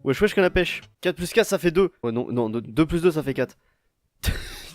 Wesh wesh, canne à pêche. 4 plus 4 ça fait 2. Ouais non, non, 2 plus 2 ça fait 4.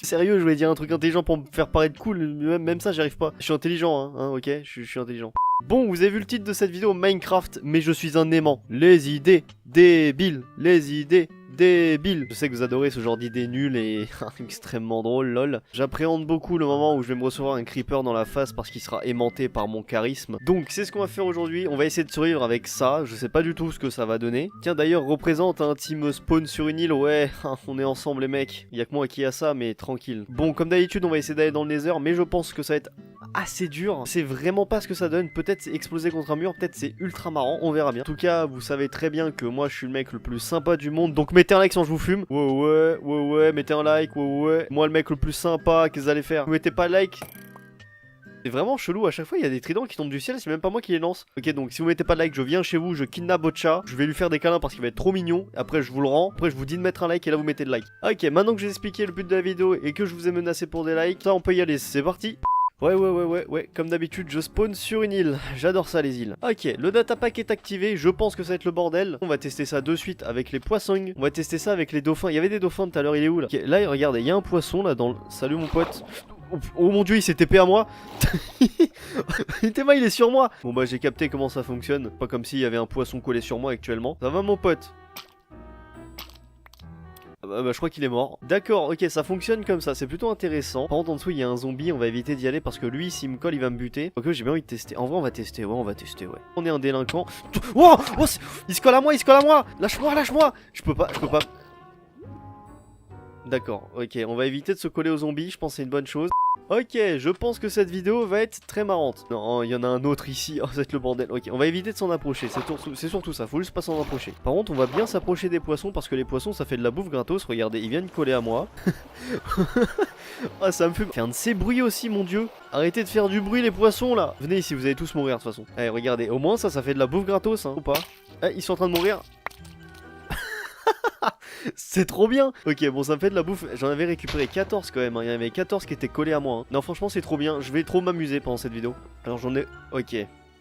Sérieux, je voulais dire un truc intelligent pour me faire paraître cool, même ça j'y arrive pas. Je suis intelligent hein, ok, je suis intelligent. Bon, vous avez vu le titre de cette vidéo, Minecraft, mais je suis un aimant. Les idées débiles, les idées débiles. Je sais que vous adorez ce genre d'idées nulles et extrêmement drôles, lol. J'appréhende beaucoup le moment où je vais me recevoir un creeper dans la face parce qu'il sera aimanté par mon charisme. Donc c'est ce qu'on va faire aujourd'hui, on va essayer de survivre avec ça, je sais pas du tout ce que ça va donner. Tiens d'ailleurs, représente un team spawn sur une île, ouais, on est ensemble les mecs. Y'a que moi qui a ça, mais tranquille. Bon, comme d'habitude, on va essayer d'aller dans le nether, mais je pense que ça va être assez dur. C'est vraiment pas ce que ça donne, peut-être c'est exploser contre un mur, peut-être c'est ultra marrant, on verra bien. En tout cas, vous savez très bien que moi je suis le mec le plus sympa du monde, donc mettez un like sans je vous fume. Ouais, mettez un like, ouais. Moi le mec le plus sympa, qu'est-ce que vous allez faire? Vous mettez pas de like? C'est vraiment chelou, à chaque fois il y a des tridents qui tombent du ciel, c'est même pas moi qui les lance. Ok, donc si vous mettez pas de like, je viens chez vous, je kidnappe votre chat, je vais lui faire des câlins parce qu'il va être trop mignon, après je vous le rends, après je vous dis de mettre un like et là vous mettez de like. Ok, maintenant que j'ai expliqué le but de la vidéo et que je vous ai menacé pour des likes, ça on peut y aller, c'est parti. Ouais, comme d'habitude, je spawn sur une île. J'adore ça, les îles. Ok, le data pack est activé, je pense que ça va être le bordel. On va tester ça de suite avec les poissons. On va tester ça avec les dauphins. Il y avait des dauphins tout à l'heure, il est où là? Ok, là, regardez, il y a un poisson là dans le... Salut mon pote. Oh mon dieu, il s'est TP à moi. Il est sur moi. Bon bah j'ai capté comment ça fonctionne. Pas comme s'il y avait un poisson collé sur moi actuellement. Ça va mon pote? Bah je crois qu'il est mort. D'accord, ok, ça fonctionne comme ça, c'est plutôt intéressant. Par contre en dessous il y a un zombie, on va éviter d'y aller parce que lui s'il me colle il va me buter. Ok, j'ai bien envie de tester. En vrai on va tester, ouais. On est un délinquant. Oh, il se colle à moi, Lâche-moi. Je peux pas. D'accord, ok, on va éviter de se coller aux zombies, je pense que c'est une bonne chose. Ok, je pense que cette vidéo va être très marrante. Non, il y en a un autre ici, oh ça va être le bordel. Ok, on va éviter de s'en approcher, c'est surtout ça, faut juste pas s'en approcher. Par contre, on va bien s'approcher des poissons parce que les poissons ça fait de la bouffe gratos, regardez, ils viennent coller à moi. Ah, ça me fait faire de ces bruits aussi, mon dieu. Arrêtez de faire du bruit les poissons là. Venez ici, vous allez tous mourir de toute façon. Allez, regardez, au moins ça fait de la bouffe gratos, hein, ou pas? Eh, ils sont en train de mourir. C'est trop bien. Ok, bon ça me fait de la bouffe. J'en avais récupéré 14 quand même, hein. Il y en avait 14 qui étaient collés à moi, hein. Non franchement c'est trop bien, je vais trop m'amuser pendant cette vidéo. Alors j'en ai... Ok,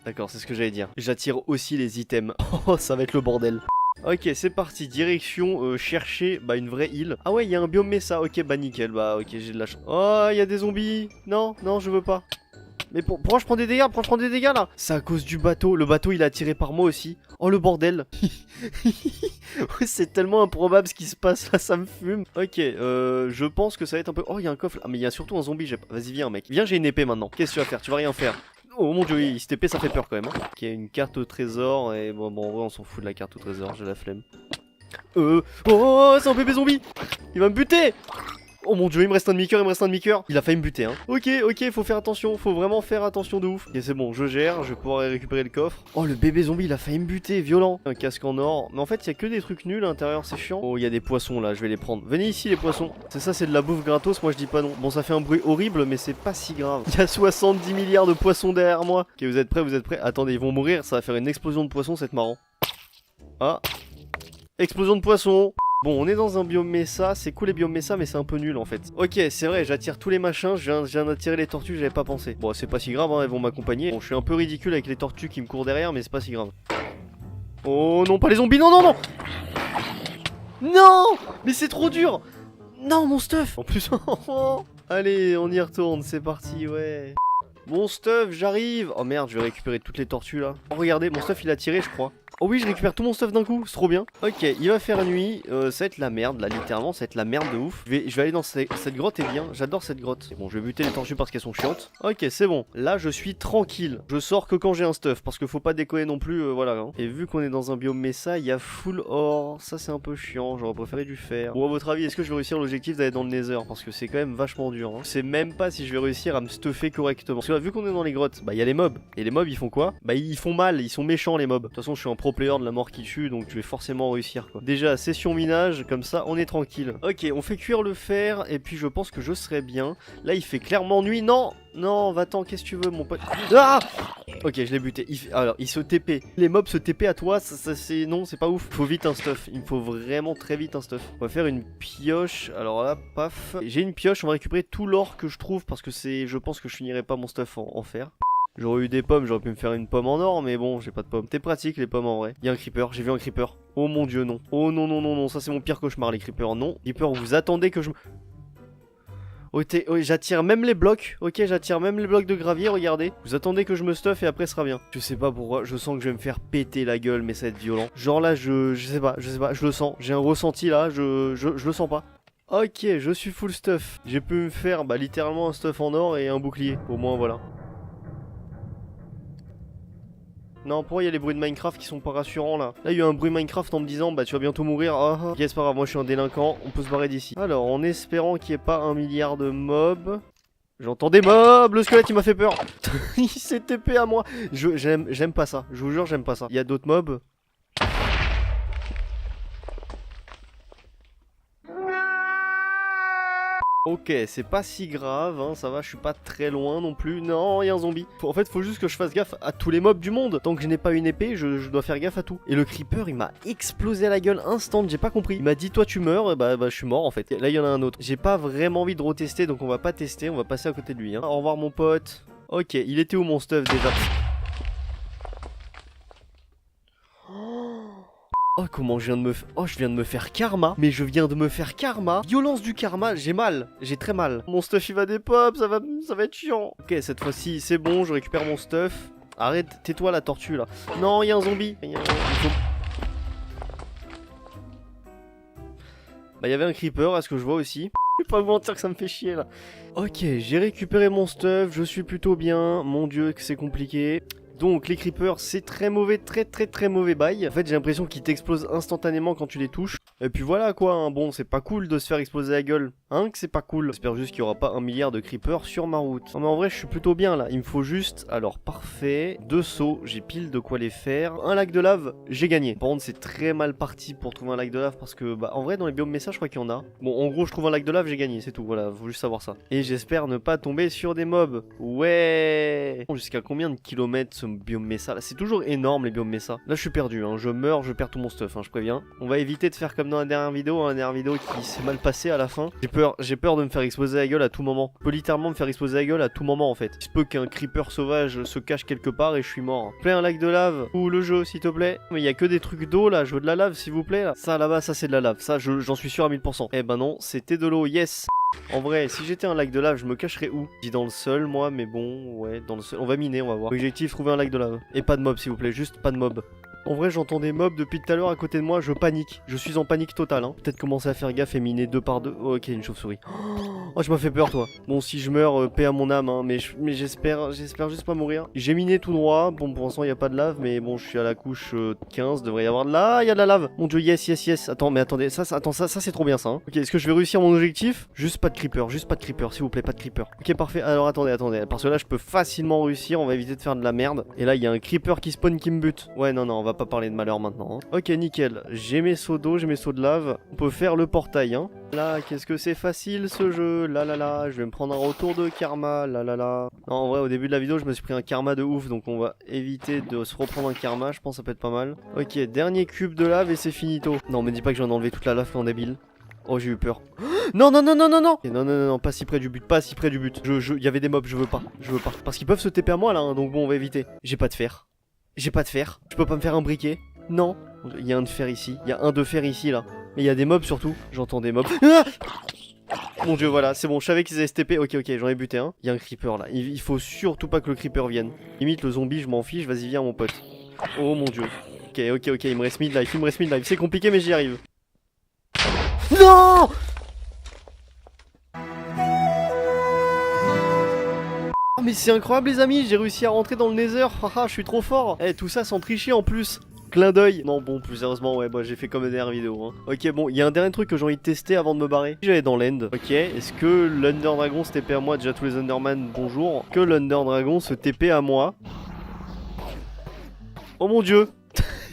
d'accord, c'est ce que j'allais dire. J'attire aussi les items. Oh ça va être le bordel. Ok, c'est parti, direction chercher une vraie île. Ah ouais, il y a un biome Mesa, ok, bah nickel, bah ok, j'ai de la chance. Oh, il y a des zombies. Non, je veux pas. Mais pourquoi je prends des dégâts? Pourquoi je prends des dégâts là? C'est à cause du bateau. Le bateau il est attiré par moi aussi. Oh le bordel. C'est tellement improbable ce qui se passe là, ça me fume. Ok, je pense que ça va être un peu... Oh il y a un coffre. Ah mais il y a surtout un zombie. Vas-y viens mec. Viens, j'ai une épée maintenant. Qu'est-ce que tu vas faire? Tu vas rien faire. Oh mon dieu, oui, cette épée ça fait peur quand même, hein. Ok, une carte au trésor. Et bon en vrai on s'en fout de la carte au trésor, j'ai la flemme. Oh c'est un bébé zombie. Il va me buter. Oh mon dieu, il me reste un demi-cœur, Il a failli me buter, hein. Ok, faut faire attention, faut vraiment faire attention de ouf. Ok, c'est bon, je gère, je vais pouvoir récupérer le coffre. Oh, le bébé zombie, il a failli me buter, violent. Un casque en or. Mais en fait, il y a que des trucs nuls à l'intérieur, c'est chiant. Oh, il y a des poissons là, je vais les prendre. Venez ici, les poissons. C'est ça, c'est de la bouffe gratos, moi je dis pas non. Bon, ça fait un bruit horrible, mais c'est pas si grave. Il y a 70 milliards de poissons derrière moi. Ok, vous êtes prêts? Attendez, ils vont mourir, ça va faire une explosion de poissons, c'est marrant. Ah. Explosion de poissons. Bon, on est dans un biome Mesa, c'est cool les biomes Mesa, mais c'est un peu nul en fait. Ok, c'est vrai, j'attire tous les machins, je viens d'attirer les tortues, j'avais pas pensé. Bon, c'est pas si grave, hein, elles vont m'accompagner. Bon, je suis un peu ridicule avec les tortues qui me courent derrière, mais c'est pas si grave. Oh non, pas les zombies, non. Non, mais c'est trop dur. Non, mon stuff. En plus, allez, on y retourne, c'est parti, ouais. Mon stuff, j'arrive. Oh merde, je vais récupérer toutes les tortues là. Oh, regardez, mon stuff il a tiré, je crois. Oh oui, je récupère tout mon stuff d'un coup, c'est trop bien. Ok, il va faire nuit, ça va être la merde là, littéralement, ça va être la merde de ouf. Je vais aller dans cette grotte, et bien, j'adore cette grotte. Bon, je vais buter les tortues parce qu'elles sont chiantes. Ok, c'est bon, là je suis tranquille. Je sors que quand j'ai un stuff, parce que faut pas déconner non plus, voilà. Hein. Et vu qu'on est dans un biome Mesa, il y a full or, ça c'est un peu chiant, j'aurais préféré du fer. Bon, à votre avis, est-ce que je vais réussir l'objectif d'aller dans le nether? Parce que c'est quand même vachement dur. Hein. Je sais même pas si je vais réussir à me stuffer correctement. Parce que là, vu qu'on est dans les grottes, bah il y a les mobs. Et les mobs ils font quoi? Bah ils font mal, ils sont méchants les mobs. De toute façon, je suis un pro player de la mort qui tue, donc je vais forcément réussir quoi. Déjà, session minage, comme ça on est tranquille. Ok, on fait cuire le fer, et puis je pense que je serai bien. Là il fait clairement nuit, non, va-t'en, qu'est-ce que tu veux mon pote? Ah! Ok, je l'ai buté. Alors, il se TP. Les mobs se TP à toi, c'est... Non, c'est pas ouf. Faut vite un stuff. Il me faut vraiment très vite un stuff. On va faire une pioche. Alors là, paf. J'ai une pioche, on va récupérer tout l'or que je trouve parce que c'est... Je pense que je finirai pas mon stuff en fer. J'aurais eu des pommes, j'aurais pu me faire une pomme en or, mais bon, j'ai pas de pommes. T'es pratique les pommes en vrai. Il y a un creeper, j'ai vu un creeper. Oh mon dieu, non. Oh non, non, non, non, ça c'est mon pire cauchemar, les creepers. Non, creeper, vous attendez que je me... Ok, j'attire même les blocs. Ok, j'attire même les blocs de gravier, regardez. Vous attendez que je me stuff et après ce sera bien. Je sais pas pourquoi, je sens que je vais me faire péter la gueule, mais ça va être violent. Genre là, je sais pas, je le sens. J'ai un ressenti là, je le sens pas. Ok, je suis full stuff. J'ai pu me faire littéralement un stuff en or et un bouclier. Au moins voilà. Non, pourquoi il y a les bruits de Minecraft qui sont pas rassurants là? Là, il y a eu un bruit Minecraft en me disant bah tu vas bientôt mourir. Ah, ah. Ok, c'est pas grave, moi je suis un délinquant, on peut se barrer d'ici. Alors, en espérant qu'il n'y ait pas 1 milliard de mobs. J'entends des mobs, le squelette il m'a fait peur. Il s'est TP à moi. J'aime pas ça, je vous jure, j'aime pas ça. Il y a d'autres mobs. Ok, c'est pas si grave, hein, ça va, je suis pas très loin non plus. Non, il y a un zombie. En fait, faut juste que je fasse gaffe à tous les mobs du monde. Tant que je n'ai pas une épée, je dois faire gaffe à tout. Et le creeper, il m'a explosé à la gueule instant, j'ai pas compris. Il m'a dit, toi tu meurs, et bah je suis mort en fait. Et là, il y en a un autre. J'ai pas vraiment envie de retester, donc on va pas tester, on va passer à côté de lui. Hein. Au revoir mon pote. Ok, il était où mon stuff déjà? Oh comment je viens de me Oh je viens de me faire karma. Mais je viens de me faire karma. Violence du karma, j'ai mal. J'ai très mal. Mon stuff il va des pops, ça va être chiant. Ok, cette fois-ci c'est bon, je récupère mon stuff. Arrête, tais-toi la tortue là. Non, il y a un zombie. Il y avait un creeper, à ce que je vois aussi. Je vais pas vous mentir que ça me fait chier là. Ok, j'ai récupéré mon stuff, je suis plutôt bien. Mon dieu que c'est compliqué. Donc les creepers c'est très mauvais, très mauvais bail. En fait j'ai l'impression qu'ils t'explosent instantanément quand tu les touches. Et puis voilà quoi, hein. Bon c'est pas cool de se faire exploser la gueule. Hein que c'est pas cool. J'espère juste qu'il y aura pas 1 milliard de creepers sur ma route. Non mais en vrai je suis plutôt bien là. Il me faut juste, alors parfait, 2 seaux, j'ai pile de quoi les faire. Un lac de lave, j'ai gagné. Par contre c'est très mal parti pour trouver un lac de lave parce que en vrai dans les biomes messages je crois qu'il y en a. Bon en gros je trouve un lac de lave, j'ai gagné, c'est tout, voilà, faut juste savoir ça. Et j'espère ne pas tomber sur des mobs. Ouais. Bon, jusqu'à combien de kilomètres ce biome messa là? C'est toujours énorme les biomes messa. Là je suis perdu, hein. Je meurs, je perds tout mon stuff, hein, je préviens. On va éviter de faire comme dans la dernière vidéo qui s'est mal passée à la fin. J'ai peur de me faire exploser la gueule à tout moment. Je peux littéralement me faire exploser la gueule à tout moment en fait. Il se peut qu'un creeper sauvage se cache quelque part et je suis mort. Plaît un lac de lave ou le jeu s'il te plaît. Mais il y a que des trucs d'eau là, je veux de la lave s'il vous plaît là. Ça là-bas, ça c'est de la lave. Ça j'en suis sûr à 1000%. Eh ben non, c'était de l'eau, yes. En vrai, si j'étais un lac de lave, je me cacherais où? Je dis dans le sol, moi, mais bon, ouais, dans le sol. On va miner, on va voir. Objectif, trouver un lac de lave. Et pas de mob, s'il vous plaît, juste pas de mob. En vrai, j'entends des mobs depuis tout à l'heure à côté de moi, je panique. Je suis en panique totale, hein. Peut-être commencer à faire gaffe et miner 2 par 2. Oh, ok, une chauve-souris. Oh, je m'as fait peur, toi. Bon, si je meurs, paix à mon âme, hein. Mais j'espère juste pas mourir. J'ai miné tout droit. Bon, pour l'instant, il n'y a pas de lave, mais bon, je suis à la couche 15. Devrait y avoir de là. Il y a de la lave. Mon dieu, yes. Attends, mais attendez, ça c'est trop bien, ça. Hein. Ok, est-ce que je vais réussir mon objectif? Juste pas de creeper, s'il vous plaît, pas de creeper. Ok, parfait. Alors, attendez. Parce que là, je peux facilement réussir. On va éviter de faire de la merde. Et là, il y a un creeper qui spawn qui me bute. Ouais, non, on va pas parler de malheur maintenant. Hein. Ok, nickel. J'ai mes seaux d'eau, j'ai mes seaux de lave. On peut faire le portail, hein. Là, qu'est-ce que c'est facile ce jeu. Là. Je vais me prendre un retour de karma. Là. Non, en vrai, au début de la vidéo, je me suis pris un karma de ouf. Donc, on va éviter de se reprendre un karma. Je pense que ça peut être pas mal. Ok, dernier cube de lave et c'est finito. Non, me dis pas que je viens d'enlever toute la lave quand débile. Oh, j'ai eu peur. Non. Okay, non, pas si près du but, Il y avait des mobs, je veux pas. Parce qu'ils peuvent se TP à moi là, hein, donc bon, on va éviter. J'ai pas de fer. Je peux pas me faire un briquet. Non. Il y a un de fer ici. Là. Mais il y a des mobs surtout. J'entends des mobs. Ah mon dieu, voilà, c'est bon, je savais qu'ils allaient se TP. Ok, j'en ai buté un. Il y a un creeper là. Il faut surtout pas que le creeper vienne. Limite, le zombie, je m'en fiche. Vas-y, viens, mon pote. Oh mon dieu. Ok, il me reste mid-life. C'est compliqué, mais j'y arrive. Non! Oh, mais c'est incroyable, les amis. J'ai réussi à rentrer dans le nether. Haha, je suis trop fort. Eh, tout ça sans tricher en plus. Clin d'œil. Non, bon, plus sérieusement, ouais, j'ai fait comme la dernière vidéo. Hein. Ok, bon, il y a un dernier truc que j'ai envie de tester avant de me barrer. J'allais dans l'end. Ok, est-ce que l'Under Dragon se TP à moi? Déjà, tous les Underman, bonjour. Que l'Under Dragon se TP à moi? Oh mon dieu.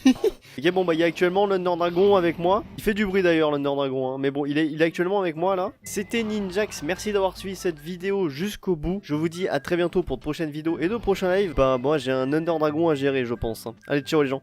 Ok, bon, il y a actuellement l'Under Dragon avec moi. Il fait du bruit d'ailleurs, l'Under Dragon. Hein. Mais bon, il est actuellement avec moi là. C'était Ninjax. Merci d'avoir suivi cette vidéo jusqu'au bout. Je vous dis à très bientôt pour de prochaines vidéos et de prochains lives. Moi, j'ai un Under Dragon à gérer, je pense. Hein. Allez, ciao les gens.